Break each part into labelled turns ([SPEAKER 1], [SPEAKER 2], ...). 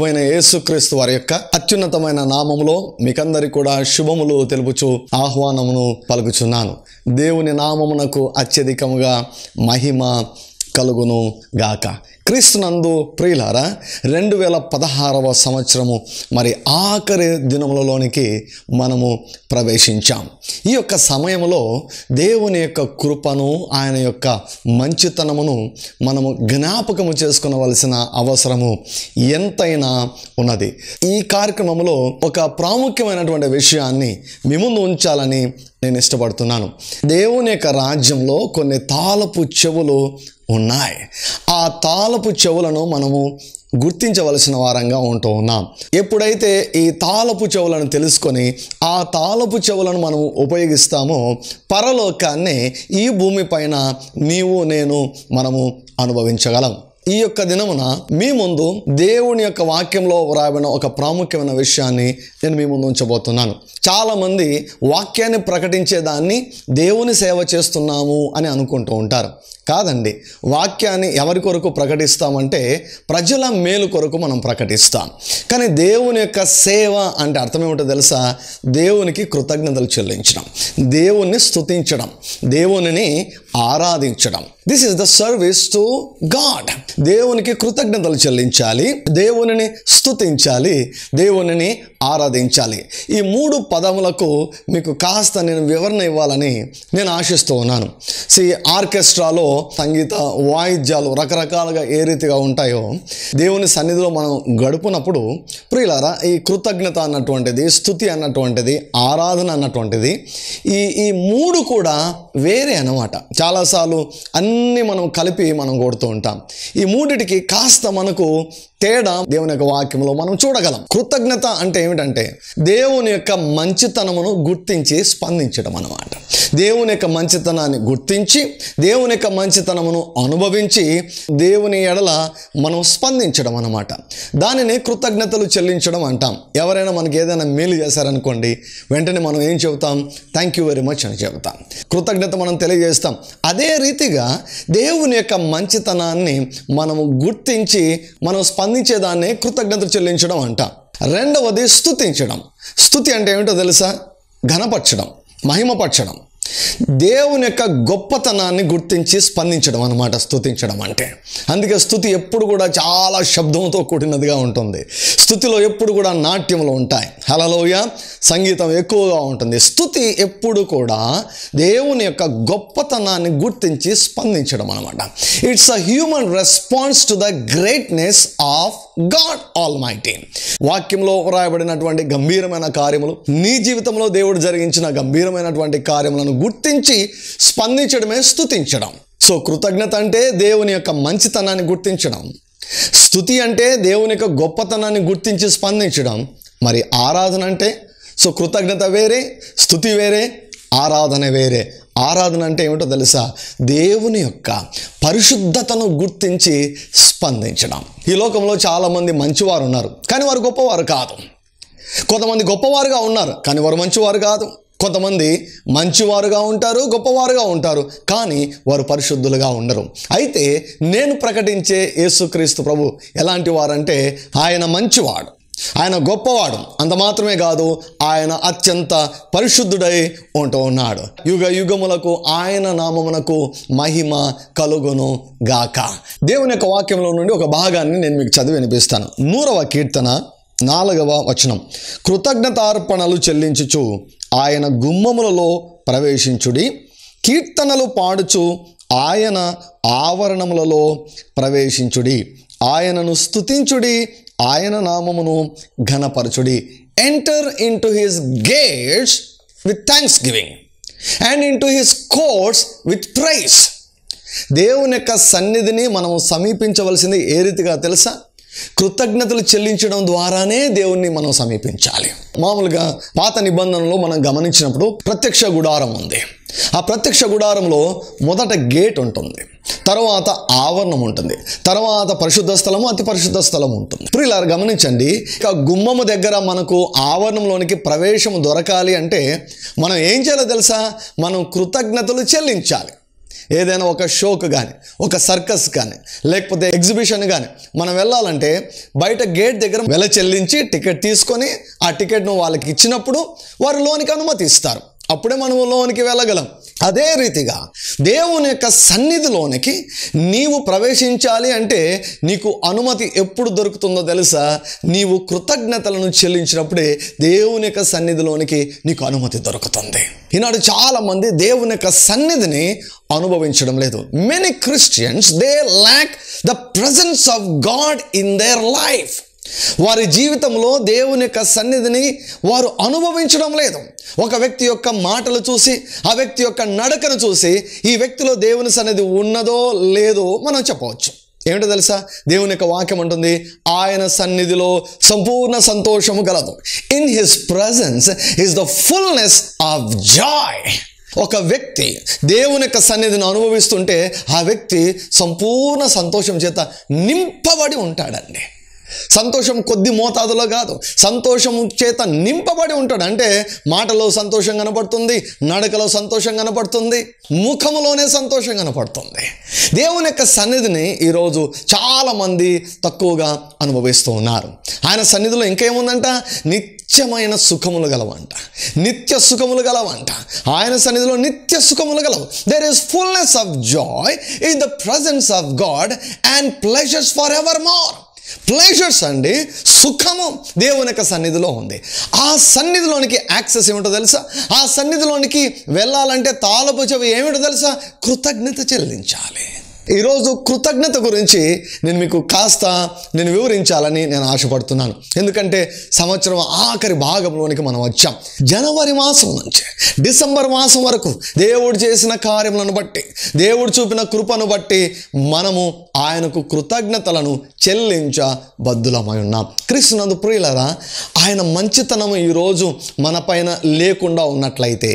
[SPEAKER 1] ప్రభువైన యేసుక్రీస్తు వారి యొక్క అత్యున్నతమైన నామములో మీకందరికీ కూడా శుభములు తెలుపుచు ఆహ్వానమును పలుకుచున్నాను. దేవుని నామమునకు అత్యధికముగా మహిమ కలుగును గాక. క్రీస్తునందు ప్రియులారా, 2016వ సంవత్సరము మరి ఆఖరి దినములలోనికి మనము ప్రవేశించాం. ఈ యొక్క సమయంలో దేవుని యొక్క కృపను, ఆయన యొక్క మంచితనమును మనము జ్ఞాపకము చేసుకునవలసిన అవసరము ఎంతైనా ఉన్నది. ఈ కార్యక్రమంలో ఒక ప్రాముఖ్యమైనటువంటి విషయాన్ని మీ ముందు ఉంచాలని నేను ఇష్టపడుతున్నాను. దేవుని యొక్క రాజ్యంలో కొన్ని తాళపు చెవులు ఉన్నాయి. ఆ తాళపు చెవులను మనము గుర్తించవలసిన వారంగా ఉంటూ ఉన్నాం. ఎప్పుడైతే ఈ తాళపు చెవులను తెలుసుకొని ఆ తాళపు చెవులను మనం ఉపయోగిస్తామో పరలోకాన్ని ఈ భూమిపైన నీవు నేను మనము అనుభవించగలం. ఈ యొక్క దినమున మీ ముందు దేవుని యొక్క వాక్యంలో వ్రాయబడిన ఒక ప్రాముఖ్యమైన విషయాన్ని నేను మీ ముందు ఉంచబోతున్నాను. చాలామంది వాక్యాన్ని ప్రకటించేదాన్ని దేవుని సేవ చేస్తున్నాము అని అనుకుంటూ ఉంటారు. కాదండి, వాక్యాన్ని ఎవరి కొరకు ప్రకటిస్తామంటే ప్రజల మేలు కొరకు మనం ప్రకటిస్తాం. కానీ దేవుని యొక్క సేవ అంటే అర్థం ఏమిటో తెలుసా? దేవునికి కృతజ్ఞతలు చెల్లించడం, దేవుణ్ణి స్తుతించడం, దేవునిని ఆరాధించడం. This is the service to God. దేవునికి కృతజ్ఞతలు చెల్లించాలి, దేవునిని స్తుతించాలి, దేవునిని ఆరాధించాలి. ఈ 3 పదములకు మీకు కాస్త నేను వివరణ ఇవ్వాలని నేను ఆశిస్తూ ఉన్నాను. ఆర్కెస్ట్రాలో సంగీత వాయిద్యాలు రకరకాలుగా ఏ రీతిగా ఉంటాయో దేవుని సన్నిధిలో మనం గడుపునప్పుడు ప్రియులారా, ఈ కృతజ్ఞత అన్నటువంటిది, స్తుతి అన్నటువంటిది, ఆరాధన అన్నటువంటిది ఈ 3 కూడా వేరే అన్నమాట. చాలాసార్లు అన్నీ మనం కలిపి మనం కొడుతూ ఉంటాం. ఈ 3టికి కాస్త మనకు తేడా దేవుని యొక్క వాక్యంలో మనం చూడగలం. కృతజ్ఞత అంటే ఏమిటంటే దేవుని యొక్క మంచితనమును గుర్తించి స్పందించడం అన్నమాట. దేవుని యొక్క మంచితనాన్ని గుర్తించి దేవుని యొక్క మంచితనమును అనుభవించి దేవుని ఎడల మనం స్పందించడం అన్నమాట. దానిని కృతజ్ఞతలు చెల్లించడం అంటాం. ఎవరైనా మనకి ఏదైనా మేలు చేశారనుకోండి, వెంటనే మనం ఏం చెబుతాం? థ్యాంక్ యూ వెరీ మచ్ అని చెబుతాం. కృతజ్ఞత మనం తెలియజేస్తాం. అదే రీతిగా దేవుని యొక్క మంచితనాన్ని మనము గుర్తించి మనం స్పందించేదాన్ని కృతజ్ఞతలు చెల్లించడం అంటాం. రెండవది స్తుతించడం. స్తుతి అంటే ఏమిటో తెలుసా? ఘనపరచడం, మహిమపరచడం, దేవుని యొక్క గొప్పతనాన్ని గుర్తించి స్పందించడం అన్నమాట స్తుతించడం అంటే. అందుకే స్తుతి ఎప్పుడు కూడా చాలా శబ్దంతో కూడినదిగా ఉంటుంది. స్తుతిలో ఎప్పుడు కూడా నాట్యములు ఉంటాయి. హల్లెలూయ, సంగీతం ఎక్కువగా ఉంటుంది. స్తుతి ఎప్పుడు కూడా దేవుని యొక్క గొప్పతనాన్ని గుర్తించి స్పందించడం అన్నమాట. It's a human response to the greatness of God almighty. వాక్యంలో వ్రాయబడినటువంటి గంభీరమైన కార్యములు, నీ జీవితంలో దేవుడు జరిగించిన గంభీరమైనటువంటి కార్యములను గుర్తించి స్పందించడమే స్తుతించడం. సో కృతజ్ఞత అంటే దేవుని యొక్క మంచితనాన్ని గుర్తించడం, స్తుతి అంటే దేవుని యొక్క గొప్పతనాన్ని గుర్తించి స్పందించడం. మరి ఆరాధన అంటే, సో కృతజ్ఞత వేరే, స్తుతి వేరే, ఆరాధన వేరే. ఆరాధన అంటే ఏమిటో తెలుసా? దేవుని యొక్క పరిశుద్ధతను గుర్తించి స్పందించడం. ఈ లోకంలో చాలామంది మంచివారు ఉన్నారు, కానీ వారు గొప్పవారు కాదు. కొంతమంది గొప్పవారుగా ఉన్నారు, కానీ వారు మంచివారు కాదు. కొంతమంది మంచివారుగా ఉంటారు, గొప్పవారుగా ఉంటారు, కానీ వారు పరిశుద్ధులుగా ఉండరు. అయితే నేను ప్రకటించే యేసుక్రీస్తు ప్రభు ఎలాంటి వారంటే ఆయన మంచివాడు, ఆయన గొప్పవాడు. అంత మాత్రమే కాదు, ఆయన అత్యంత పరిశుద్ధుడై ఉంటూ ఉన్నాడు. యుగ యుగములకు ఆయన నామమునకు మహిమ కలుగును గాక. దేవుని యొక్క వాక్యంలో నుండి ఒక భాగాన్ని నేను మీకు చదివి వినిపిస్తాను. 100వ కీర్తన 4వ వచనం. కృతజ్ఞతార్పణలు చెల్లించుచు ఆయన గుమ్మములలో ప్రవేశించుడి, కీర్తనలు పాడుచు ఆయన ఆవరణములలో ప్రవేశించుడి, ఆయనను స్తుతించుడి, ఆయన నామమును ఘనపరచుడి. Enter into his gates with thanksgiving and into his courts with praise. దేవుని యొక్క సన్నిధిని మనం సమీపించవలసింది ఏ రీతిగా తెలుసా? కృతజ్ఞతలు చెల్లించడం ద్వారానే దేవుణ్ణి మనం సమీపించాలి. మామూలుగా పాత నిబంధనలో మనం గమనించినప్పుడు ప్రత్యక్ష గుడారం ఉంది. ఆ ప్రత్యక్ష గుడారంలో మొదట గేట్ ఉంటుంది, తర్వాత ఆవరణం ఉంటుంది, తర్వాత పరిశుద్ధ స్థలము, అతి పరిశుద్ధ స్థలం ఉంటుంది. ప్రియులారా గమనించండి, ఇక గుమ్మము దగ్గర మనకు ఆవరణంలోనికి ప్రవేశం దొరకాలి అంటే మనం ఏం చేయాలో తెలుసా? మనం కృతజ్ఞతలు చెల్లించాలి. ఏదైనా ఒక షోకు కానీ, ఒక సర్కస్ కానీ, లేకపోతే ఎగ్జిబిషన్ కానీ మనం వెళ్ళాలంటే బయట గేట్ దగ్గర వెల చెల్లించి టికెట్ తీసుకొని ఆ టికెట్ను వాళ్ళకి ఇచ్చినప్పుడు వారు లోనికి అనుమతి ఇస్తారు. అప్పుడే మనము లోనికి వెళ్ళగలం. అదే రీతిగా దేవుని యొక్క సన్నిధిలోనికి నీవు ప్రవేశించాలి అంటే నీకు అనుమతి ఎప్పుడు దొరుకుతుందో తెలుసా? నీవు కృతజ్ఞతలను చెల్లించినప్పుడే దేవుని యొక్క సన్నిధిలోనికి నీకు అనుమతి దొరుకుతుంది. ఈనాడు చాలామంది దేవుని యొక్క సన్నిధిని అనుభవించడం లేదు. Many Christians they lakh the presence of God in their life. వారి జీవితంలో దేవుని యొక్క సన్నిధిని వారు అనుభవించడం లేదు. ఒక వ్యక్తి యొక్క మాటలు చూసి, ఆ వ్యక్తి యొక్క నడకను చూసి ఈ వ్యక్తిలో దేవుని సన్నిధి ఉన్నదో లేదో మనం చెప్పవచ్చు. ఏమిటో తెలుసా? దేవుని యొక్క వాక్యం అంటుంది, ఆయన సన్నిధిలో సంపూర్ణ సంతోషము కలదు. In his presence is the fullness of Joy. ఒక వ్యక్తి దేవుని యొక్క సన్నిధిని అనుభవిస్తుంటే ఆ వ్యక్తి సంపూర్ణ సంతోషం చేత నింపబడి ఉంటాడండి. సంతోషం కొద్ది మోతాదులో కాదు, సంతోషం చేత నింపబడి ఉంటాడు. అంటే మాటలో సంతోషం కనపడుతుంది, నడకలో సంతోషం కనపడుతుంది, ముఖములోనే సంతోషం కనపడుతుంది. దేవుని యొక్క సన్నిధిని ఈరోజు చాలామంది తక్కువగా అనుభవిస్తూ ఉన్నారు. ఆయన సన్నిధిలో ఇంకేముందంట? నిత్యమైన సుఖములు గలవంట, నిత్య సుఖములు గలవంట. ఆయన సన్నిధిలో నిత్య సుఖములు గలవు. There is fullness of joy in the presence of God and pleasures for ఎవర్ మోర్. ప్లెజర్స్ అండి, సుఖము దేవుని యొక్క సన్నిధిలో ఉంది. ఆ సన్నిధిలోనికి యాక్సెస్ ఏమిటో తెలుసా? ఆ సన్నిధిలోనికి వెళ్ళాలంటే తాళపు చెవి ఏమిటో తెలుసా? కృతజ్ఞత చెల్లించాలి. ఈరోజు కృతజ్ఞత గురించి నేను వివరించాలని నేను ఆశపడుతున్నాను. ఎందుకంటే సంవత్సరం ఆఖరి భాగంలోనికి మనం వచ్చాం. జనవరి మాసం నుంచి డిసెంబర్ మాసం వరకు దేవుడు చేసిన కార్యములను బట్టి, దేవుడు చూపిన కృపను బట్టి మనము ఆయనకు కృతజ్ఞతలను చెల్లించబద్దులమై ఉన్నాం. క్రీస్తునందు ప్రియులారా, ఆయన మంచితనము ఈరోజు మన పైన లేకుండా ఉన్నట్లయితే,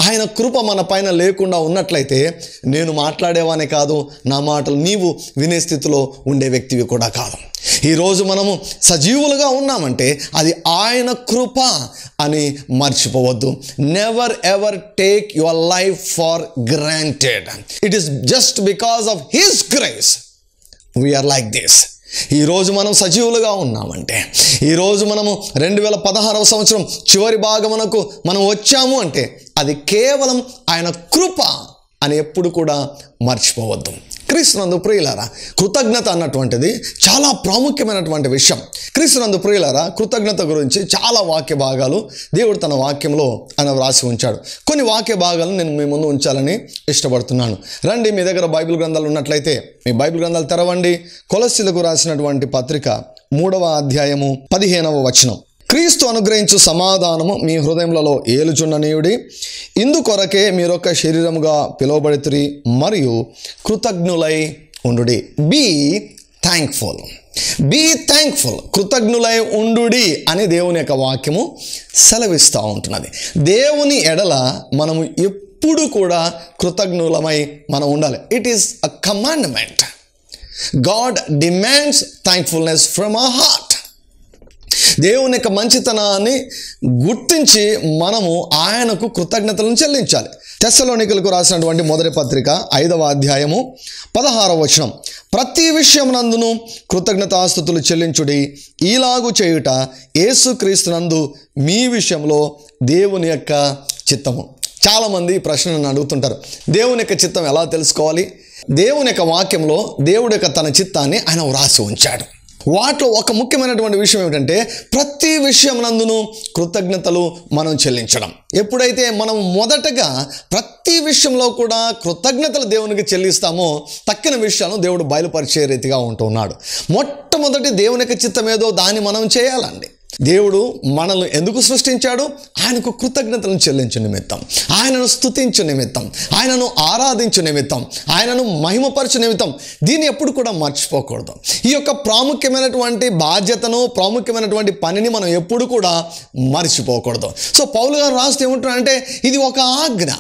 [SPEAKER 1] ఆయన కృప మన పైన లేకుండా ఉన్నట్లయితే నేను మాట్లాడేవానే కాదు, నా మాటలు నీవు వినే స్థితిలో ఉండే వ్యక్తివి కూడా కాదు. ఈరోజు మనము సజీవులుగా ఉన్నామంటే అది ఆయన కృప అని మర్చిపోవద్దు. Never ever take your life for granted. It is just because of his grace we are like this. ఈరోజు మనం సజీవులుగా ఉన్నామంటే, ఈరోజు మనము 2016వ సంవత్సరం చివరి భాగమునకు మనం వచ్చాము అంటే అది కేవలం ఆయన కృప అని ఎప్పుడు కూడా మర్చిపోవద్దు. క్రీస్తునందు ప్రియులారా, కృతజ్ఞత అన్నటువంటిది చాలా ప్రాముఖ్యమైనటువంటి విషయం. క్రీస్తునందు ప్రియులారా, కృతజ్ఞత గురించి చాలా వాక్య భాగాలు దేవుడు తన వాక్యంలో ఆయన వ్రాసి ఉంచాడు. కొన్ని వాక్య భాగాలను నేను మీ ముందు ఉంచాలని ఇష్టపడుతున్నాను. రండి, మీ దగ్గర బైబిల్ గ్రంథాలు ఉన్నట్లయితే మీ బైబిల్ గ్రంథాలు తెరవండి. కొలస్సీలకు రాసినటువంటి పత్రిక 3వ అధ్యాయము 15వ వచనం. క్రీస్తు అనుగ్రహించు సమాధానము మీ హృదయములలో ఏలుచుండనీయుడి. ఇందుకొరకే మీరొక శరీరముగా పిలువబడితిరి మరియు కృతజ్ఞులై ఉండుడి. Be thankful, be thankful. కృతజ్ఞులై ఉండుడి అని దేవుని యొక్క వాక్యము సెలవిస్తూ ఉంటున్నది. దేవుని ఎడల మనము ఎప్పుడు కూడా కృతజ్ఞులమై మనం ఉండాలి. It is a commandment. God demands thankfulness from our heart. దేవుని యొక్క మంచితనాన్ని గుర్తించి మనము ఆయనకు కృతజ్ఞతలను చెల్లించాలి. తెస్సలోనికలకు రాసినటువంటి మొదటి పత్రిక 5వ అధ్యాయము 16వ వచనం. ప్రతి విషయమునందును కృతజ్ఞతాస్తుతులు చెల్లించుడి, ఈలాగు చేయుట యేసుక్రీస్తునందు మీ విషయంలో దేవుని యొక్క చిత్తము. చాలామంది ఈ ప్రశ్నను అడుగుతుంటారు, దేవుని యొక్క చిత్తం ఎలా తెలుసుకోవాలి? దేవుని యొక్క వాక్యంలో దేవుడి యొక్క తన చిత్తాన్ని ఆయన వ్రాసి ఉంచాడు. వాటిలో ఒక ముఖ్యమైనటువంటి విషయం ఏమిటంటే ప్రతి విషయమునందును కృతజ్ఞతలు మనం చెల్లించడం. ఎప్పుడైతే మనం మొదటగా ప్రతి విషయంలో కూడా కృతజ్ఞతలు దేవునికి చెల్లిస్తామో తక్కిన విషయాలను దేవుడు బయలుపరిచే రీతిగా ఉంటున్నాడు. మొట్టమొదటి దేవుని యొక్క చిత్తం ఏదో దాన్ని మనం చేయాలండి. దేవుడు మనల్ని ఎందుకు సృష్టించాడు? ఆయనకు కృతజ్ఞతలను చెల్లించు నిమిత్తం, ఆయనను స్తుతించు నిమిత్తం, ఆయనను ఆరాధించు నిమిత్తం, ఆయనను మహిమపరచు నిమిత్తం. దీన్ని ఎప్పుడు కూడా మర్చిపోకూడదు. ఈ యొక్క ప్రాముఖ్యమైనటువంటి బాధ్యతను, ప్రాముఖ్యమైనటువంటి పనిని మనం ఎప్పుడు కూడా మర్చిపోకూడదు. సో పౌలు గారు రాస్తే ఏమంటున్నారంటే ఇది ఒక ఆజ్ఞ.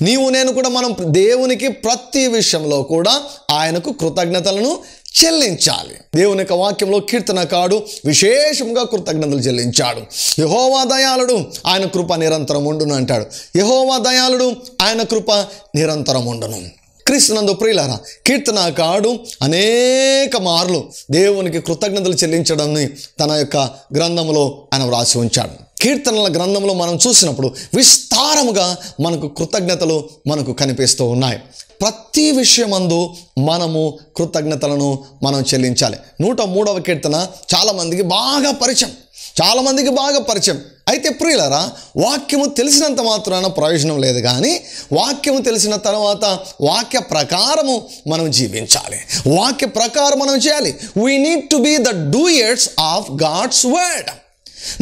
[SPEAKER 1] నీవు నేను కూడా మనం దేవునికి ప్రతి విషయంలో కూడా ఆయనకు కృతజ్ఞతలను చెల్లించాలి. దేవుని యొక్క వాక్యంలో కీర్తనకారుడు విశేషంగా కృతజ్ఞతలు చెల్లించాడు. యెహోవా దయాళుడు, ఆయన కృప నిరంతరం ఉండును అంటాడు. యెహోవా దయాళుడు, ఆయన కృప నిరంతరం ఉండును. క్రీస్తునందు ప్రియులారా, కీర్తనకారుడు అనేక మార్లు దేవునికి కృతజ్ఞతలు చెల్లించడాన్ని తన యొక్క గ్రంథంలో ఆయన వ్రాసి ఉంచాడు. కీర్తనల గ్రంథంలో మనం చూసినప్పుడు విస్తారముగా మనకు కృతజ్ఞతలు మనకు కనిపిస్తూ ఉన్నాయి. ప్రతి విషయమందు మనము కృతజ్ఞతలను మనం చెల్లించాలి. 103వ కీర్తన చాలామందికి బాగా పరిచయం. అయితే ప్రియులారా, వాక్యము తెలిసినంత మాత్రాన ప్రయోజనం లేదు, కానీ వాక్యము తెలిసిన తర్వాత వాక్య ప్రకారము మనం జీవించాలి, వాక్య ప్రకారం మనం చేయాలి. We need to be the doers of God's word,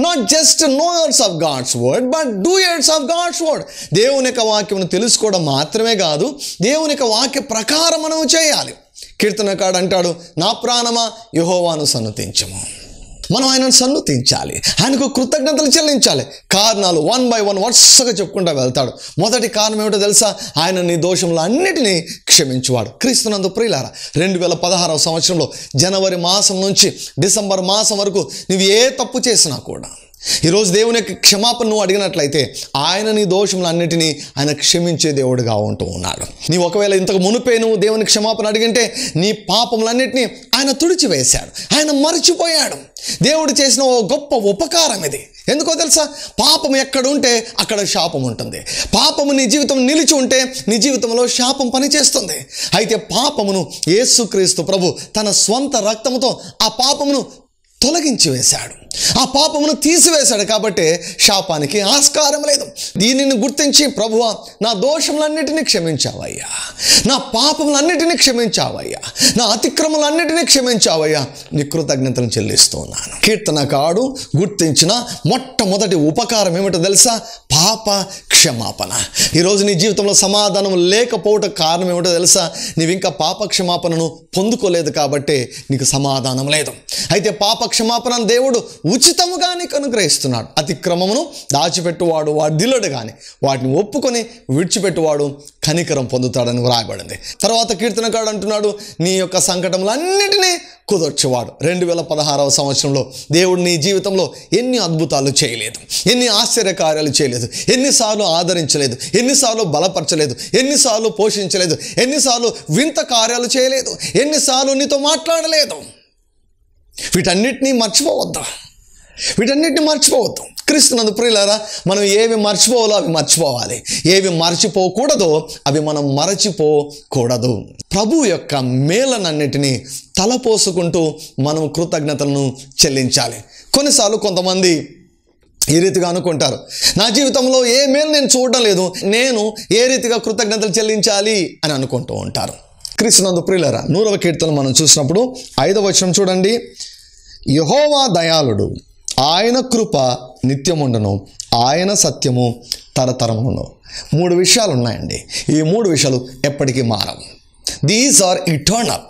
[SPEAKER 1] not just knowers of God's word, but doers of God's word. దేవుని యొక్క వాక్యమును తెలుసుకోవడం మాత్రమే కాదు, దేవుని యొక్క వాక్య ప్రకారం మనం చేయాలి. కీర్తనకారుడు అంటాడు, నా ప్రాణమా యెహోవాను సన్నుతించుము. మనం ఆయనను సన్నుతించాలి, ఆయనకు కృతజ్ఞతలు చెల్లించాలి. కారణాలు 1 by 1 వరుసగా చెప్పుకుంటూ వెళ్తాడు. మొదటి కారణం ఏమిటో తెలుసా? ఆయన నీ దోషములు అన్నిటినీ క్షమించువాడు. క్రీస్తునందు ప్రియులారా, 2016వ సంవత్సరంలో జనవరి మాసం నుంచి డిసెంబర్ మాసం వరకు నువ్వు ఏ తప్పు చేసినా కూడా ఈరోజు దేవుని యొక్క క్షమాపణ నువ్వు అడిగినట్లయితే ఆయన నీ దోషములన్నిటినీ ఆయన క్షమించే దేవుడుగా ఉంటూ ఉన్నాడు. నీవు ఒకవేళ ఇంతకు మునుపే నువ్వు దేవుని క్షమాపణ అడిగింటే నీ పాపములన్నిటినీ ఆయన తుడిచివేశాడు, ఆయన మర్చిపోయాడు. దేవుడు చేసిన ఓ గొప్ప ఉపకారం ఇది. ఎందుకో తెలుసా? పాపం ఎక్కడుంటే అక్కడ శాపం ఉంటుంది. పాపము నీ జీవితం నిలిచి ఉంటే నీ జీవితంలో శాపం పనిచేస్తుంది. అయితే పాపమును యేసుక్రీస్తు ప్రభు తన స్వంత రక్తముతో ఆ పాపమును తొలగించి వేశాడు, ఆ పాపమును తీసివేశాడు. కాబట్టి శాపానికి ఆస్కారం లేదు. దీనిని గుర్తించి, ప్రభువా నా దోషములన్నిటినీ క్షమించావయ్యా, నా పాపములన్నిటినీ క్షమించావయ్యా, నా అతిక్రమములన్నిటినీ క్షమించావయ్యా, నీ కృతజ్ఞతలు చెల్లిస్తున్నాను. కీర్తనకారుడు గుర్తించిన మొట్టమొదటి ఉపకారం ఏమిటో తెలుసా? పాప క్షమాపణ. ఈరోజు నీ జీవితంలో సమాధానం లేకపోవటం కారణం ఏమిటో తెలుసా? నీవు ఇంకా పాప క్షమాపణను పొందుకోలేదు కాబట్టి నీకు సమాధానం లేదు. అయితే పాప క్షమాపణను దేవుడు ఉచితముగా నీకు అనుగ్రహిస్తున్నాడు. అతిక్రమమును దాచిపెట్టువాడు వర్ధిల్లడు, కానీ వాటిని ఒప్పుకొని విడిచిపెట్టువాడు కనికరం పొందుతాడని వ్రాయబడింది. తర్వాత కీర్తనకారుడు అంటున్నాడు, నీ యొక్క సంకటములన్నిటినీ కుదర్చేవాడు. 2016వ సంవత్సరంలో దేవుడు నీ జీవితంలో ఎన్ని అద్భుతాలు చేయలేదు, ఎన్ని ఆశ్చర్యకార్యాలు చేయలేదు, ఎన్నిసార్లు ఆదరించలేదు, ఎన్నిసార్లు బలపరచలేదు, ఎన్నిసార్లు పోషించలేదు, ఎన్నిసార్లు వింత కార్యాలు చేయలేదు, ఎన్నిసార్లు నీతో మాట్లాడలేదు. వీటన్నిటినీ మర్చిపోవద్దు. క్రీస్తునందు ప్రియులారా, మనం ఏవి మర్చిపోవాలో అవి మర్చిపోవాలి, ఏవి మర్చిపోకూడదో అవి మనం మరచిపోకూడదు. ప్రభు యొక్క మేలనన్నిటినీ తలపోసుకుంటూ మనం కృతజ్ఞతలను చెల్లించాలి. కొన్నిసార్లు కొంతమంది ఈ రీతిగా అనుకుంటారు, నా జీవితంలో ఏ మేలు నేను చూడడం లేదు, నేను ఏ రీతిగా కృతజ్ఞతలు చెల్లించాలి అని అనుకుంటూ ఉంటారు. క్రీస్తునందు ప్రియులారా, 100వ కీర్తన మనం చూసినప్పుడు 5వ వచనం చూడండి. యెహోవా దయాళుడు, ఆయన కృప నిత్యముండును, ఆయన సత్యము తరతరమును. 3 విషయాలు ఉన్నాయండి. ఈ 3 విషయాలు ఎప్పటికీ మారవు. దీస్ ఆర్ ఇటర్నల్,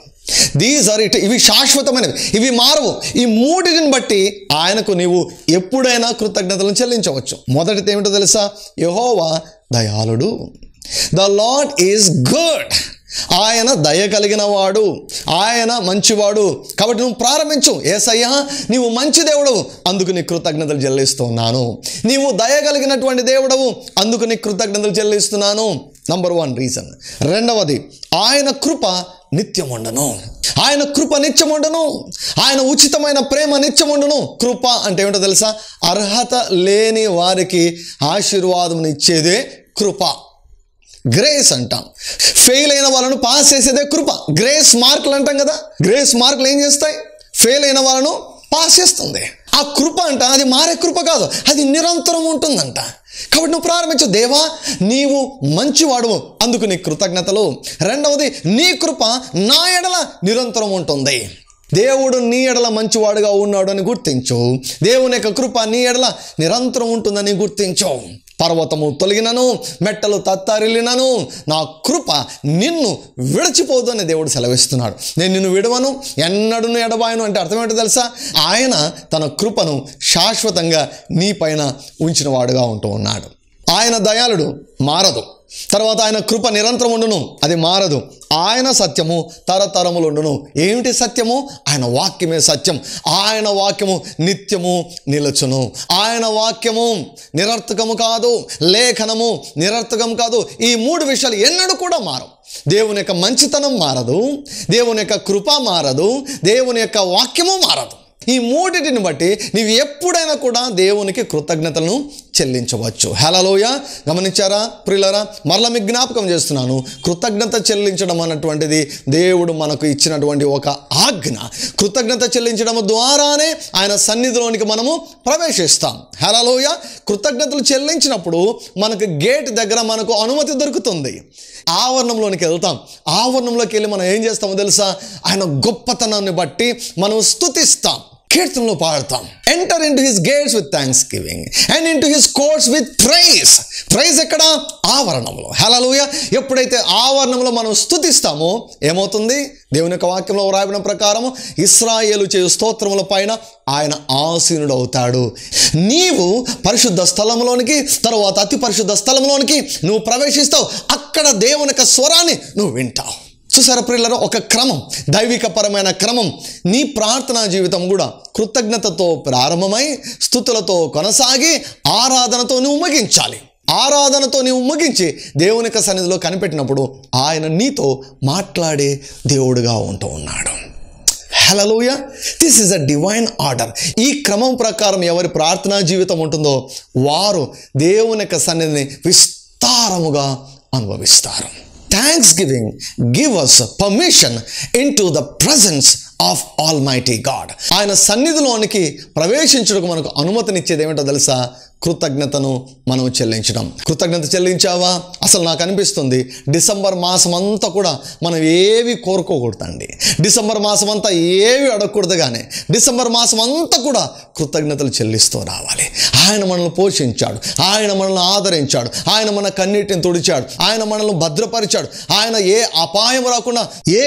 [SPEAKER 1] ఇవి శాశ్వతమైనవి, ఇవి మారవు. ఈ 3ని బట్టి ఆయనకు నీవు ఎప్పుడైనా కృతజ్ఞతలను చెల్లించవచ్చు. మొదటిది ఏమిటో తెలుసా? యెహోవా దయాళుడు. The lord is good. ఆయన దయ కలిగిన వాడు, ఆయన మంచివాడు. కాబట్టి నువ్వు ప్రారంభించు, యేసయ్యా నీవు మంచి దేవుడవు, అందుకు నీ కృతజ్ఞతలు చెల్లిస్తున్నాను. నీవు దయ కలిగినటువంటి దేవుడవు, అందుకు నీ కృతజ్ఞతలు చెల్లిస్తున్నాను. Number 1 reason. రెండవది, ఆయన కృప నిత్యముండును. ఆయన కృప నిత్యముండును, ఆయన ఉచితమైన ప్రేమ నిత్యముండును. కృప అంటే ఏమిటో తెలుసా? అర్హత లేని వారికి ఆశీర్వాదం ఇచ్చేదే కృప. గ్రేస్ అంటాం. ఫెయిల్ అయిన వాళ్ళను పాస్ చేసేదే కృప. గ్రేస్ మార్కులు అంటాం కదా, గ్రేస్ మార్కులు ఏం చేస్తాయి? ఫెయిల్ అయిన వాళ్ళను పాస్ చేస్తుంది. ఆ కృప అంట, అది మారే కృప కాదు, అది నిరంతరం ఉంటుందంట. కాబట్టి నువ్వు ప్రారంభించు, దేవా నీవు మంచివాడు, అందుకు నీ కృతజ్ఞతలు. రెండవది, నీ కృప నా ఎడల నిరంతరం ఉంటుంది. దేవుడు నీ ఎడల మంచివాడుగా ఉన్నాడు అని గుర్తించు. దేవుని యొక్క కృప నీ ఎడల నిరంతరం ఉంటుందని గుర్తించు. పర్వతము తొలగినను, మెట్టలు తత్తరిల్లినను, నా కృప నిన్ను విడిచిపోదు అని దేవుడు సెలవిస్తున్నాడు. నేను నిన్ను విడవను, ఎన్నడూ ఎడబాయను అంటే అర్థం ఏంటో తెలుసా? ఆయన తన కృపను శాశ్వతంగా నీ పైన ఉంచిన వాడుగా ఉంటూ ఉన్నాడు. ఆయన దయాళుడు, మారదు. తర్వాత ఆయన కృప నిరంతరం ఉండును, అది మారదు. ఆయన సత్యము తరతరములు ఉండును. ఏమిటి సత్యము? ఆయన వాక్యమే సత్యం. ఆయన వాక్యము నిత్యము నిలుచును. ఆయన వాక్యము నిరర్థకము కాదు, లేఖనము నిరర్థకం కాదు. ఈ 3 విషయాలు ఎన్నడూ కూడా మారవు. దేవుని యొక్క మంచితనం మారదు, దేవుని యొక్క కృప మారదు, దేవుని యొక్క వాక్యము మారదు. ఈ మూడిటిని బట్టి నీవు ఎప్పుడైనా కూడా దేవునికి కృతజ్ఞతలను చెల్లించవచ్చు. హల్లెలూయా. గమనించారా ప్రియులారా? మరలా మీకు జ్ఞాపకం చేస్తున్నాను, కృతజ్ఞత చెల్లించడం అన్నటువంటిది దేవుడు మనకు ఇచ్చినటువంటి ఒక ఆజ్ఞ. కృతజ్ఞత చెల్లించడం ద్వారానే ఆయన సన్నిధిలోనికి మనము ప్రవేశిస్తాం. హల్లెలూయా. కృతజ్ఞతలు చెల్లించినప్పుడు మనకు గేట్ దగ్గర మనకు అనుమతి దొరుకుతుంది. ఆవరణంలోనికి వెళ్తాం. ఆవరణంలోకి వెళ్ళి మనం ఏం చేస్తామో తెలుసా? ఆయన గొప్పతనాన్ని బట్టి మనం స్తుతిస్తాం, కీర్తనలు పాడతాం. Enter into his gates with thanksgiving and into his courts with praise. Praise ఎక్కడ? ఆవరణంలో. హల్లెలూయా. ఎప్పుడైతే ఆవరణంలో మనం స్తుతిస్తామో ఏమవుతుంది? దేవుని యొక్క వాక్యంలో వ్రాయబడిన ప్రకారము ఇశ్రాయేలు చేయు స్తోత్రముల పైన ఆయన ఆసీనుడు అవుతాడు. నీవు పరిశుద్ధ స్థలంలోనికి, తర్వాత అతి పరిశుద్ధ స్థలంలోనికి నువ్వు ప్రవేశిస్తావు. అక్కడ దేవుని యొక్క స్వరాన్ని నువ్వు వింటావు. చూసారా ప్రియులారా? ఒక క్రమం, దైవికపరమైన క్రమం. నీ ప్రార్థనా జీవితం కూడా కృతజ్ఞతతో ప్రారంభమై స్తుతులతో కొనసాగి ఆరాధనతో నువ్వు ముగించాలి. ఆరాధనతో నీవు ముగించి దేవుని యొక్క సన్నిధిలో కనిపెట్టినప్పుడు ఆయన నీతో మాట్లాడే దేవుడుగా ఉంటూ ఉన్నాడు. హల్లెలూయా. This is a divine order. ఈ క్రమం ప్రకారం ఎవరి ప్రార్థనా జీవితం ఉంటుందో వారు దేవుని యొక్క సన్నిధిని విస్తారముగా అనుభవిస్తారు. Thanksgiving give us permission into the presence of Almighty God. ఆయన సన్నిధిలోనికి ప్రవేశించుటకు మనకు అనుమతినిచ్చేది ఏమిటో తెలుసా? కృతజ్ఞతను మనం చెల్లించడం. కృతజ్ఞత చెల్లించావా? అసలు నాకు అనిపిస్తుంది డిసెంబర్ మాసం అంతా కూడా మనం ఏవి కోరుకోకూడదండి. డిసెంబర్ మాసం అంతా ఏవి అడగకూడదు. కానీ డిసెంబర్ మాసం అంతా కూడా కృతజ్ఞతలు చెల్లిస్తూ రావాలి. ఆయన మనల్ని పోషించాడు, ఆయన మనల్ని ఆదరించాడు, ఆయన మన కన్నీటిని తుడిచాడు, ఆయన మనల్ని భద్రపరిచాడు, ఆయన ఏ అపాయం రాకుండా, ఏ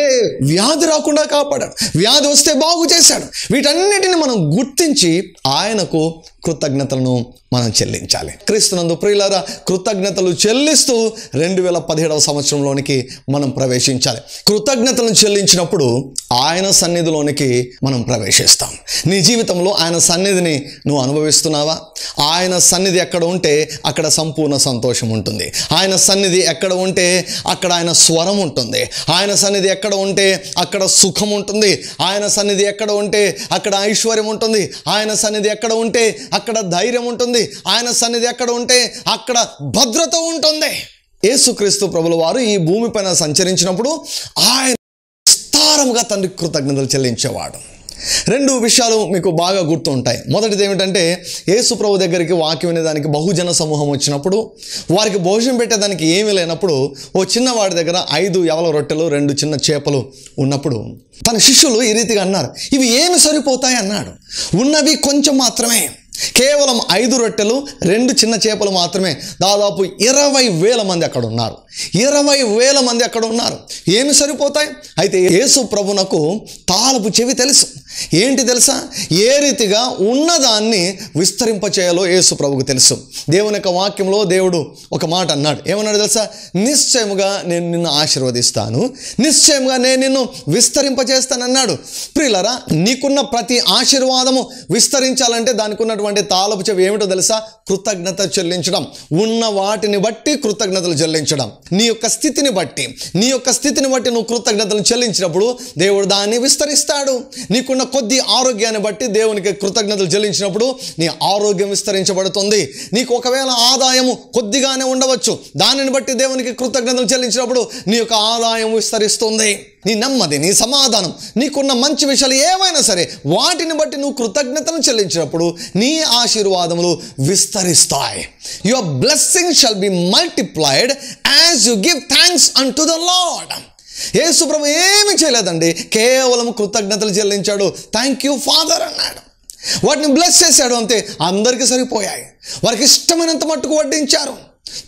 [SPEAKER 1] వ్యాధి రాకుండా కాపాడాడు, వ్యాధి వస్తే బాగు చేశాడు. వీటన్నిటిని మనం గుర్తించి ఆయనకు కృతజ్ఞతలను మనం చెల్లించాలి. క్రీస్తునందు ప్రియులారా, కృతజ్ఞతలు చెల్లిస్తూ 2017వ సంవత్సరంలోనికి మనం ప్రవేశించాలి. కృతజ్ఞతలను చెల్లించినప్పుడు ఆయన సన్నిధిలోనికి మనం ప్రవేశిస్తాం. నీ జీవితంలో ఆయన సన్నిధిని నువ్వు అనుభవిస్తున్నావా? ఆయన సన్నిధి ఎక్కడ ఉంటే అక్కడ సంపూర్ణ సంతోషం ఉంటుంది. ఆయన సన్నిధి ఎక్కడ ఉంటే అక్కడ ఆయన స్వరం ఉంటుంది. ఆయన సన్నిధి ఎక్కడ ఉంటే అక్కడ సుఖం ఉంటుంది. ఆయన సన్నిధి ఎక్కడ ఉంటే అక్కడ ఐశ్వర్యం ఉంటుంది. ఆయన సన్నిధి ఎక్కడ ఉంటే అక్కడ ధైర్యం ఉంటుంది. ఆయన సన్నిధి ఎక్కడ ఉంటే అక్కడ భద్రత ఉంటుంది. యేసుక్రీస్తు ప్రభుల వారు ఈ భూమిపైన సంచరించినప్పుడు ఆయన విస్తారంగా తండ్రి కృతజ్ఞతలు చెల్లించేవాడు. 2 విషయాలు మీకు బాగా గుర్తుంటాయి. మొదటిది ఏమిటంటే, యేసు ప్రభు దగ్గరికి వాక్యం వినేదానికి బహుజన సమూహం వచ్చినప్పుడు, వారికి భోజనం పెట్టేదానికి ఏమీ లేనప్పుడు, ఓ చిన్నవాడి దగ్గర 5 యవల రొట్టెలు 2 చిన్న చేపలు ఉన్నప్పుడు తన శిష్యులు ఈ రీతిగా అన్నారు, ఇవి ఏమి సరిపోతాయి అన్నాడు. ఉన్నవి కొంచెం మాత్రమే, కేవలం 5 రొట్టెలు 2 చిన్న చేపలు మాత్రమే. దాదాపు 20,000 మంది అక్కడ ఉన్నారు. 20,000 మంది అక్కడ ఉన్నారు. ఏమి సరిపోతాయి? అయితే యేసు ప్రభునకు తాళపు చెవి తెలుసు. ఏంటి తెలుసా? ఏ రీతిగా ఉన్నదాన్ని విస్తరింపచేయాలో యేసు ప్రభుకు తెలుసు. దేవుని యొక్క వాక్యంలో దేవుడు ఒక మాట అన్నాడు. ఏమన్నాడు తెలుసా? నిశ్చయముగా నేను నిన్ను ఆశీర్వదిస్తాను, నిశ్చయముగా నేను నిన్ను విస్తరింపచేస్తానన్నాడు. ప్రియులారా, నీకున్న ప్రతి ఆశీర్వాదము విస్తరించాలంటే దానికి ఉన్నటువంటి తాళపు చెవి ఏమిటో తెలుసా? కృతజ్ఞత చెల్లించడం. ఉన్న వాటిని బట్టి కృతజ్ఞతలు చెల్లించడం. నీ యొక్క స్థితిని బట్టి నువ్వు కృతజ్ఞతలు చెల్లించినప్పుడు దేవుడు దాన్ని విస్తరిస్తాడు. నీకున్న కొద్ది ఆరోగ్యాన్ని బట్టి దేవునికి కృతజ్ఞతలు చెల్లించినప్పుడు నీ ఆరోగ్యం విస్తరించబడుతుంది. నీకు ఒకవేళ ఆదాయము కొద్దిగానే ఉండవచ్చు, దానిని బట్టి దేవునికి కృతజ్ఞతలు చెల్లించినప్పుడు నీ యొక్క ఆదాయం విస్తరిస్తుంది. నీ నెమ్మది, నీ సమాధానం, నీకున్న మంచి విషయాలు ఏవైనా సరే వాటిని బట్టి నువ్వు కృతజ్ఞతలు చెల్లించినప్పుడు నీ ఆశీర్వాదములు విస్తరిస్తాయి. Your blessing shall be multiplied as you give thanks unto the Lord. యేసు ప్రభు ఏమి చేయలేదండి, కేవలం కృతజ్ఞతలు చెల్లించాడు. థ్యాంక్ యూ ఫాదర్ అన్నాడు. వాటిని బ్లెస్ చేశాడు, అంతే. అందరికీ సరిపోయాయి. వారికి ఇష్టమైనంత మట్టుకు వడ్డించారు.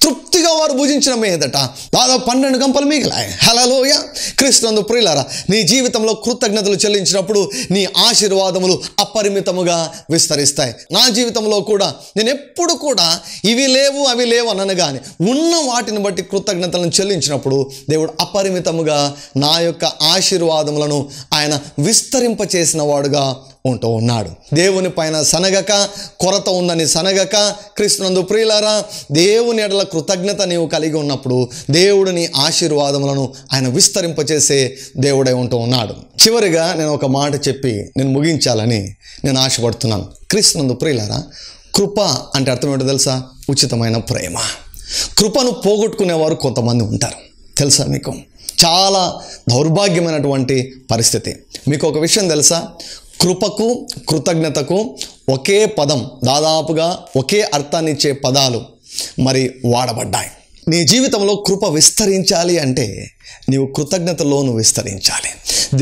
[SPEAKER 1] తృప్తిగా వారు భుజించిన మీదట దాదాపు 12 గంపలు మిగిలాయి. హల్లెలూయా. క్రీస్తునందు ప్రియులారా, నీ జీవితంలో కృతజ్ఞతలు చెల్లించినప్పుడు నీ ఆశీర్వాదములు అపరిమితముగా విస్తరిస్తాయి. నా జీవితంలో కూడా నేను ఎప్పుడు కూడా ఇవి లేవు అవి లేవు అనను, కానీ ఉన్న వాటిని బట్టి కృతజ్ఞతలను చెల్లించినప్పుడు దేవుడు అపరిమితముగా నా యొక్క ఆశీర్వాదములను ఆయన విస్తరింపచేసిన వాడుగా ఉంటూ ఉన్నాడు. దేవుని పైన సనగక, కొరత ఉందని సనగక, క్రీస్తునందు ప్రియులారా, దేవుని ఎడల కృతజ్ఞత నీవు కలిగి ఉన్నప్పుడు దేవుడు నీ ఆశీర్వాదములను ఆయన విస్తరింపచేసే దేవుడై ఉంటూ ఉన్నాడు. చివరిగా నేను ఒక మాట చెప్పి నేను ముగించాలని నేను ఆశపడుతున్నాను. క్రీస్తునందు ప్రియులారా, కృప అంటే అర్థం ఏంటో తెలుసా? ఉచితమైన ప్రేమ. కృపను పోగొట్టుకునేవారు కొంతమంది ఉంటారు, తెలుసా మీకు? చాలా దౌర్భాగ్యమైనటువంటి పరిస్థితి. మీకు ఒక విషయం తెలుసా? కృపకు, కృతజ్ఞతకు ఒకే పదం, దాదాపుగా ఒకే అర్థాన్ని ఇచ్చే పదాలు మరి వాడబడ్డాయి. నీ జీవితంలో కృప విస్తరించాలి అంటే నీవు కృతజ్ఞతలో నువ్వు విస్తరించాలి.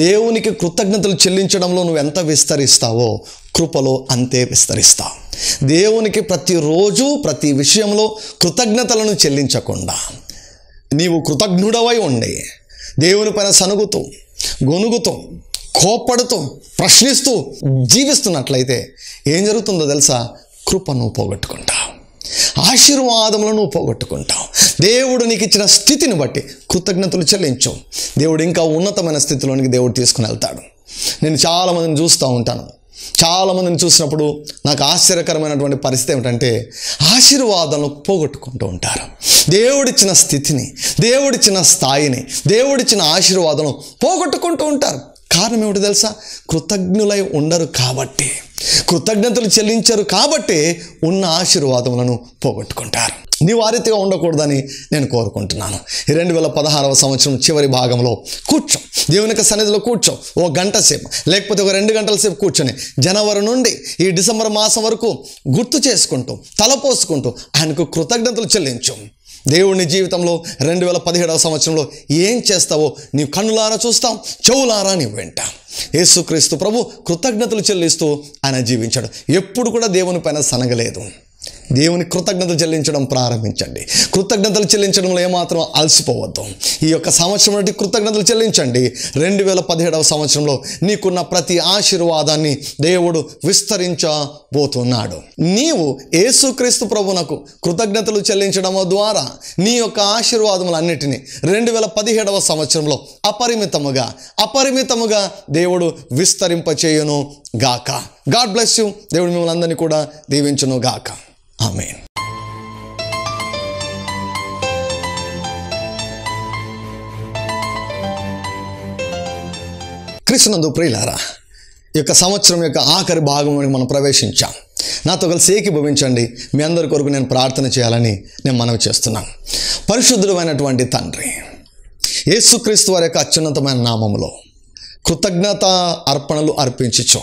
[SPEAKER 1] దేవునికి కృతజ్ఞతలు చెల్లించడంలో నువ్వు ఎంత విస్తరిస్తావో కృపలో అంతే విస్తరిస్తావు. దేవునికి ప్రతిరోజు ప్రతి విషయంలో కృతజ్ఞతలను చెల్లించకుండా నీవు కృతజ్ఞుడవై ఉండి దేవుని పైన సనుగుతూ, గొనుగుతూ, కోప్పడుతూ, ప్రశ్నిస్తూ జీవిస్తున్నట్లయితే ఏం జరుగుతుందో తెలుసా? కృపను పోగొట్టుకుంటావు, ఆశీర్వాదములను పోగొట్టుకుంటావు. దేవుడు నీకు ఇచ్చిన స్థితిని బట్టి కృతజ్ఞతలు చెల్లించు. దేవుడు ఇంకా ఉన్నతమైన స్థితిలోనికి దేవుడు తీసుకుని వెళ్తాడు. నేను చాలామందిని చూస్తూ ఉంటాను. చాలామందిని చూసినప్పుడు నాకు ఆశ్చర్యకరమైనటువంటి పరిస్థితి ఏమిటంటే ఆశీర్వాదాలను పోగొట్టుకుంటూ ఉంటారు. దేవుడిచ్చిన స్థితిని, దేవుడిచ్చిన స్థాయిని, దేవుడిచ్చిన ఆశీర్వాదాలను పోగొట్టుకుంటూ ఉంటారు. కారణం ఏమిటి తెలుసా? కృతజ్ఞులై ఉండరు కాబట్టి, కృతజ్ఞతలు చెల్లించరు కాబట్టి ఉన్న ఆశీర్వాదములను పోగొట్టుకుంటారు. నీవు ఆ రీతిగా ఉండకూడదని నేను కోరుకుంటున్నాను. ఈ 2016వ సంవత్సరం చివరి భాగంలో కూర్చో, దేవుని యొక్క సన్నిధిలో కూర్చో. ఓ గంట సేపు లేకపోతే ఒక 2 గంటల సేపు కూర్చొని జనవరి నుండి ఈ డిసెంబర్ మాసం వరకు గుర్తు చేసుకుంటూ, తలపోసుకుంటూ ఆయనకు కృతజ్ఞతలు చెల్లించు. దేవుని జీవితంలో 2017వ సంవత్సరంలో ఏం చేస్తావో నీవు కన్నులారా చూస్తావు, చెవులారా నీవు వింటావు. యేసుక్రీస్తు ప్రభు కృతజ్ఞతలు చెల్లిస్తూ ఆయన జీవించాడు. ఎప్పుడు కూడా దేవుని పైన సనగలేదు. దేవుని కృతజ్ఞతలు చెల్లించడం ప్రారంభించండి. కృతజ్ఞతలు చెల్లించడంలో ఏమాత్రం అలసిపోవద్దు. ఈ యొక్క సంవత్సరం నుండి కృతజ్ఞతలు చెల్లించండి. 2017వ సంవత్సరంలో నీకున్న ప్రతి ఆశీర్వాదాన్ని దేవుడు విస్తరించబోతున్నాడు. నీవు యేసుక్రీస్తు ప్రభువునకు కృతజ్ఞతలు చెల్లించడం ద్వారా నీ యొక్క ఆశీర్వాదములన్నిటినీ 2017వ సంవత్సరంలో అపరిమితముగా దేవుడు విస్తరింపచేయును గాక. God bless you. దేవుడు మిమ్మల్ని అందరినీ కూడా దీవించును గాక. ఆమేన్. క్రీస్తునందు ప్రియులారా, ఈ యొక్క సంవత్సరం యొక్క ఆఖరి భాగంలోకి మనం ప్రవేశించాం. నాతో కలిసి ఏకీభవించండి. మీ అందరి కొరకు నేను ప్రార్థన చేయాలని నేను మనవి చేస్తున్నాను. పరిశుద్ధుడైనటువంటి తండ్రి, యేసుక్రీస్తు వారి యొక్క అత్యున్నతమైన నామములో కృతజ్ఞత అర్పణలు అర్పించుచు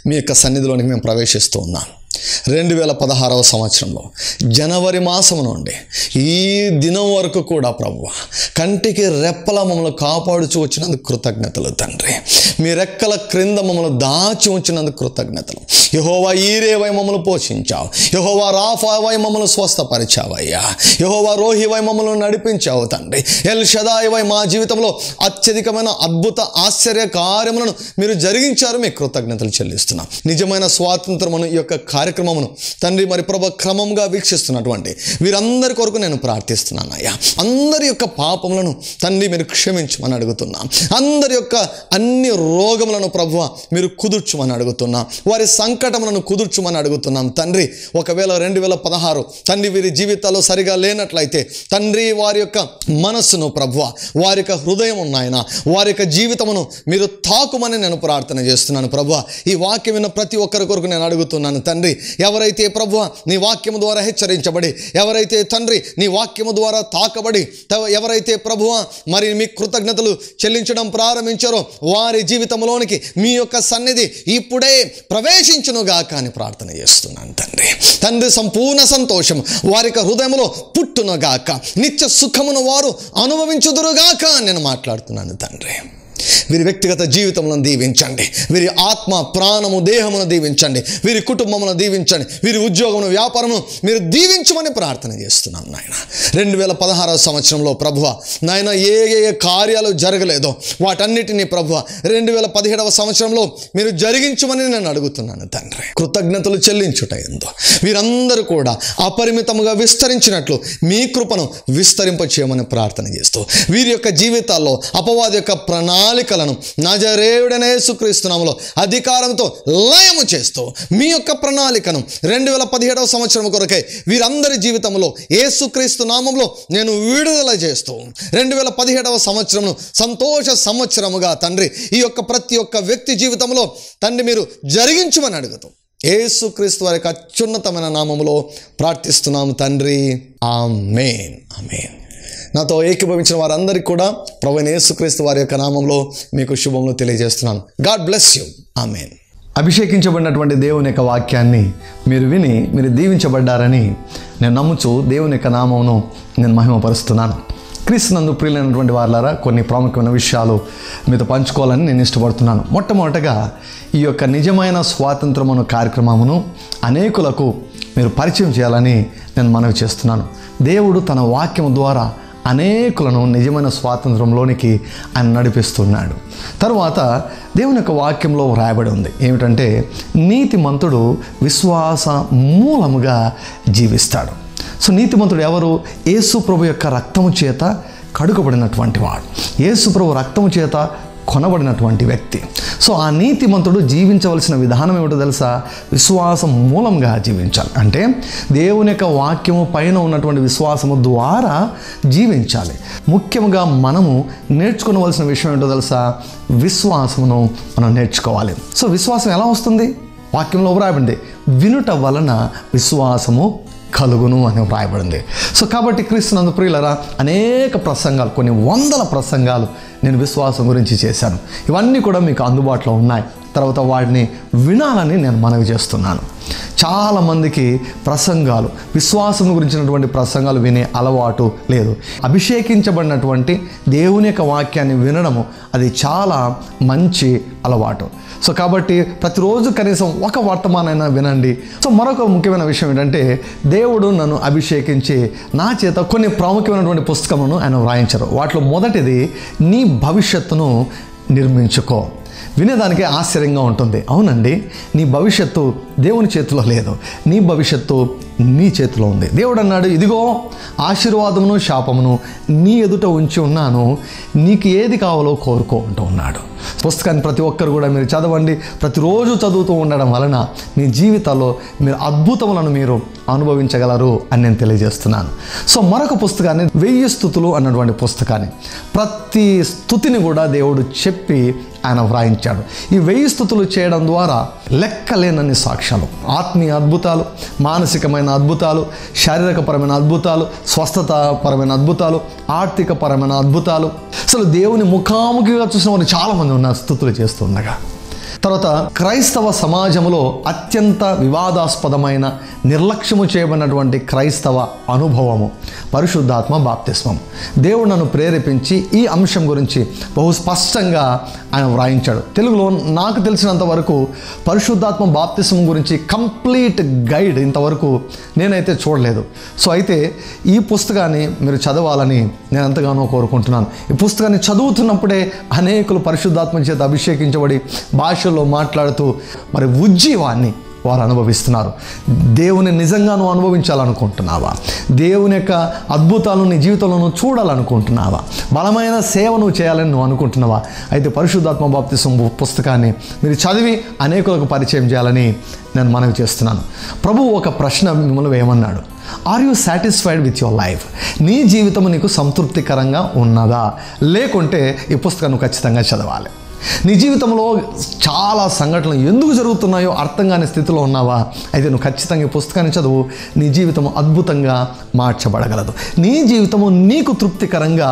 [SPEAKER 1] మీ యొక్క సన్నిధిలోనికి మేము ప్రవేశిస్తూ ఉన్నాం. 2016వ సంవత్సరంలో జనవరి మాసము నుండి ఈ దినం వరకు కూడా ప్రభువా కంటికి రెప్పల మమ్మల్ని కాపాడుచు వచ్చినందుకు కృతజ్ఞతలు తండ్రి. మీ రెక్కల క్రింద మమ్మల్ని దాచి ఉంచినందుకు కృతజ్ఞతలు. యెహోవా ఈరేవై మమ్మల్ని పోషించావు. యెహోవా రాఫావై మమ్మల్ని స్వస్థపరిచావయ్యా. యెహోవా రోహివై మమ్మల్ని నడిపించావు తండ్రి. ఎల్ షదాయివై మా జీవితంలో అత్యధికమైన అద్భుత ఆశ్చర్య కార్యములను మీరు జరిగించారు. మీ కృతజ్ఞతలు చెల్లిస్తున్నాం. నిజమైన స్వాతంత్రమును ఈ యొక్క కార్యక్రమమును తండ్రి మరి ప్రభు క్రమంగా వీక్షిస్తున్నటువంటి వీరందరి కొరకు నేను ప్రార్థిస్తున్నాను అయ్యా. అందరి యొక్క పాపములను తండ్రి మీరు క్షమించమని అడుగుతున్నాం. అందరి యొక్క అన్ని రోగములను ప్రభువా మీరు కుదుర్చుమని అడుగుతున్నాం. వారి సంకటములను కుదుర్చుమని అడుగుతున్నాం తండ్రి. ఒకవేళ 2016 తండ్రి వీరి జీవితాల్లో సరిగా లేనట్లయితే తండ్రి వారి యొక్క మనస్సును ప్రభువా, వారి యొక్క హృదయం ఉన్నాయన, వారి యొక్క జీవితమును మీరు తాకుమని నేను ప్రార్థన చేస్తున్నాను ప్రభువా. ఈ వాక్యం విన్న ప్రతి ఒక్కరి కొరకు నేను అడుగుతున్నాను తండ్రి. ఎవరైతే ప్రభువా నీ వాక్యము ద్వారా హెచ్చరించబడి, ఎవరైతే తండ్రి నీ వాక్యము ద్వారా తాకబడి, ఎవరైతే ప్రభువా మరి మీ కృతజ్ఞతలు చెల్లించడం ప్రారంభించారో వారి జీవితంలోనికి మీ యొక్క సన్నిధి ఇప్పుడే ప్రవేశించునుగాక అని ప్రార్థన చేస్తున్నాను తండ్రి. తండ్రి సంపూర్ణ సంతోషం వారి యొక్క హృదయంలో పుట్టునుగాక, నిత్య సుఖమును వారు అనుభవించుదురుగాక నేను మాట్లాడుతున్నాను తండ్రి. వీరి వ్యక్తిగత జీవితంలో దీవించండి. వీరి ఆత్మ ప్రాణము దేహమును దీవించండి. వీరి కుటుంబమును దీవించండి. వీరి ఉద్యోగమును వ్యాపారమును మీరు దీవించమని ప్రార్థన చేస్తున్నాం నాయన. 2016వ సంవత్సరంలో ప్రభువ నాయన ఏ కార్యాలు జరగలేదో వాటన్నిటినీ ప్రభువ 2017వ సంవత్సరంలో మీరు జరిగించమని నేను అడుగుతున్నాను తండ్రి. కృతజ్ఞతలు చెల్లించుట ఎందు వీరందరూ కూడా అపరిమితముగా విస్తరించినట్లు మీ కృపను విస్తరింపచేయమని ప్రార్థన చేస్తూ వీరి యొక్క జీవితాల్లో అపవాది యొక్క ప్రణాళికలను సమస్యలను నజరేయుడైన యేసుక్రీస్తు నామములో అధికారంతో లయము చేస్తూ మీ యొక్క ప్రణాళికను 2017వ సంవత్సరం కొరకై వీరందరి జీవితంలో యేసుక్రీస్తు నామములో నేను విడుదల చేస్తూ 2017వ సంవత్సరమును సంతోష సంవత్సరముగా తండ్రి ఈ యొక్క ప్రతి ఒక్క వ్యక్తి జీవితంలో తండ్రి మీరు జరిగించమని అడుగుతూ యేసుక్రీస్తు వారి యొక్క అత్యున్నతమైన నామములో ప్రార్థిస్తున్నాము తండ్రి. ఆమేన్. ఆమేన్. నాతో ఏకీభవించిన వారందరికీ కూడా ప్రభువైన యేసుక్రీస్తు వారి యొక్క నామంలో మీకు శుభములు తెలియజేస్తున్నాను. God bless you. ఆమేన్. అభిషేకించబడినటువంటి దేవుని యొక్క వాక్యాన్ని మీరు విని మీరు దీవించబడ్డారని నేను నమ్ముచు దేవుని యొక్క నామమును నేను మహిమపరుస్తున్నాను. క్రీస్తునందు ప్రియులైనటువంటి వారులారా, కొన్ని ప్రాముఖ్యమైన విషయాలు మీతో పంచుకోవాలని నేను ఇష్టపడుతున్నాను. మొట్టమొదటగా ఈ యొక్క నిజమైన స్వాతంత్రమును కార్యక్రమమును అనేకులకు మీరు పరిచయం చేయాలని నేను మనవి చేస్తున్నాను. దేవుడు తన వాక్యం ద్వారా అనేకులను నిజమైన స్వాతంత్రంలోనికి ఆయన నడిపిస్తున్నాడు. తరువాత దేవుని యొక్క వాక్యంలో వ్రాయబడి ఉంది ఏమిటంటే, నీతిమంతుడు విశ్వాస మూలముగా జీవిస్తాడు. సో నీతిమంతుడు ఎవరు? యేసు ప్రభు యొక్క రక్తము చేత కడుగబడినటువంటి వాడు, యేసు ప్రభు రక్తము చేత కొనబడినటువంటి వ్యక్తి. సో ఆ నీతిమంతుడు జీవించవలసిన విధానం ఏమిటో తెలుసా? విశ్వాసం మూలంగా జీవించాలి. అంటే దేవుని యొక్క వాక్యము పైన ఉన్నటువంటి విశ్వాసము ద్వారా జీవించాలి. ముఖ్యంగా మనము నేర్చుకోవలసిన విషయం ఏంటో తెలుసా? విశ్వాసమును మనం నేర్చుకోవాలి. సో విశ్వాసం ఎలా వస్తుంది? వాక్యంలో వ్రాయబడింది, వినుట వలన విశ్వాసము కలుగును అని వ్రాయబడింది. సో కాబట్టి క్రీస్తునందు ప్రియులరా, అనేక ప్రసంగాలు, కొన్ని వందల ప్రసంగాలు నేను విశ్వాసం గురించి చేశాను. ఇవన్నీ కూడా మీకు అందుబాటులో ఉన్నాయి. తర్వాత వాటిని వినాలని నేను మనవి చేస్తున్నాను. చాలామందికి ప్రసంగాలు, విశ్వాసం గురించినటువంటి ప్రసంగాలు వినే అలవాటు లేదు. అభిషేకించబడినటువంటి దేవుని యొక్క వాక్యాన్ని వినడము అది చాలా మంచి అలవాటు. సో కాబట్టి ప్రతిరోజు కనీసం ఒక వర్తమానైనా వినండి. సో మరొక ముఖ్యమైన విషయం ఏంటంటే, దేవుడు నన్ను అభిషేకించి నా చేత కొన్ని ప్రాముఖ్యమైనటువంటి పుస్తకమును ఆయన వ్రాయించారు. వాటిలో మొదటిది నీ భవిష్యత్తును నిర్మించుకో. వినేదానికి ఆశ్చర్యంగా ఉంటుంది. అవునండి, నీ భవిష్యత్తు దేవుని చేతిలో లేదు, నీ భవిష్యత్తు నీ చేతిలో ఉంది. దేవుడు అన్నాడు, ఇదిగో ఆశీర్వాదమును శాపమును నీ ఎదుట ఉంచి ఉన్నాను, నీకు ఏది కావాలో కోరుకో అంటూ ఉన్నాడు. పుస్తకాన్ని ప్రతి ఒక్కరు కూడా మీరు చదవండి. ప్రతిరోజు చదువుతూ ఉండడం వలన మీ జీవితాల్లో మీరు అద్భుతములను మీరు అనుభవించగలరు అని నేను తెలియజేస్తున్నాను. సో మరొక పుస్తకాన్ని 1000 స్తుతులు అన్నటువంటి పుస్తకాన్ని, ప్రతి స్తుతిని కూడా దేవుడు చెప్పి ఆయన వ్రాయించాడు. ఈ 1000 స్తుతులు చేయడం ద్వారా లెక్కలేనన్ని సాక్ష్యాలు, ఆత్మీయ అద్భుతాలు, మానసికమైన అద్భుతాలు, శారీరకపరమైన అద్భుతాలు, స్వస్థతాపరమైన అద్భుతాలు, ఆర్థికపరమైన అద్భుతాలు, అసలు దేవుని ముఖాముఖిగా చూసిన వారు చాలామంది ఉన్నారు స్తుతులు చేస్తుండగా. తర్వాత క్రైస్తవ సమాజంలో అత్యంత వివాదాస్పదమైన, నిర్లక్ష్యము చేయబడినటువంటి క్రైస్తవ అనుభవము పరిశుద్ధాత్మ బాప్తిస్మం. దేవుడు నన్ను ప్రేరేపించి ఈ అంశం గురించి బహు స్పష్టంగా ఆయన వ్రాయించాడు. తెలుగులో నాకు తెలిసినంత వరకు పరిశుద్ధాత్మ బాప్తిస్మం గురించి కంప్లీట్ గైడ్ ఇంతవరకు నేనైతే చూడలేదు. సో అయితే ఈ పుస్తకాన్ని మీరు చదవాలని నేను ఎంతగానో కోరుకుంటున్నాను. ఈ పుస్తకాన్ని చదువుతున్నప్పుడే అనేకులు పరిశుద్ధాత్మ చేత అభిషేకించబడి భాషల్లో మాట్లాడుతూ మరి ఉజ్జీవాన్ని వారు అనుభవిస్తున్నారు. దేవుని నిజంగా నువ్వు అనుభవించాలనుకుంటున్నావా? దేవుని యొక్క అద్భుతాలను నీ జీవితంలో నువ్వు చూడాలనుకుంటున్నావా? బలమైన సేవ నువ్వు చేయాలని నువ్వు అనుకుంటున్నావా? అయితే పరిశుద్ధాత్మ బాప్తిస్మం పుస్తకాన్ని మీరు చదివి అనేకులకు పరిచయం చేయాలని నేను మనవి చేస్తున్నాను. ప్రభువు ఒక ప్రశ్న మిమ్మల్ని వేయమన్నాడు, are you satisfied with your life? నీ జీవితం నీకు సంతృప్తికరంగా ఉన్నదా? లేకుంటే ఈ పుస్తకాన్ని ఖచ్చితంగా చదవాలి. నీ జీవితంలో చాలా సంఘటనలు ఎందుకు జరుగుతున్నాయో అర్థం కాని స్థితిలో ఉన్నావా? అయితే నువ్వు ఖచ్చితంగా ఈ పుస్తకాన్ని చదువు. నీ జీవితం అద్భుతంగా మార్చబడగలదు, నీ జీవితము నీకు తృప్తికరంగా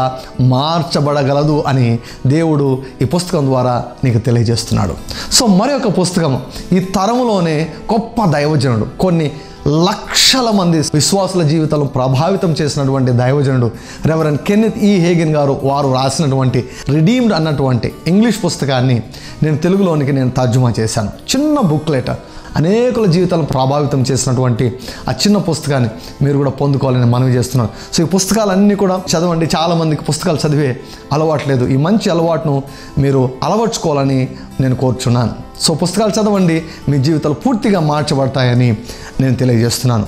[SPEAKER 1] మార్చబడగలదు అని దేవుడు ఈ పుస్తకం ద్వారా నీకు తెలియజేస్తున్నాడు. సో మరి ఒక పుస్తకం, ఈ తరములోనే గొప్ప దైవజనుడు, కొన్ని లక్షల మంది విశ్వాసుల జీవితాలను ప్రభావితం చేసినటువంటి దైవజనుడు రెవరెండ్ కెన్నెత్ ఈ హేగెన్ గారు వారు రాసినటువంటి రిడీమ్డ్ అన్నటువంటి ఇంగ్లీష్ పుస్తకాన్ని నేను తెలుగులోనికి తర్జుమా చేశాను. చిన్న బుక్లెట్, అనేకుల జీవితాలను ప్రభావితం చేసినటువంటి ఆ చిన్న పుస్తకాన్ని మీరు కూడా పొందుకోవాలని మనవి చేస్తున్నాను. సో ఈ పుస్తకాలన్నీ కూడా చదవండి. చాలామందికి పుస్తకాలు చదివే అలవాట్లేదు. ఈ మంచి అలవాటును మీరు అలవర్చుకోవాలని నేను కోరుచున్నాను. సో పుస్తకాలు చదవండి, మీ జీవితాలు పూర్తిగా మార్చబడతాయని నేను తెలియజేస్తున్నాను.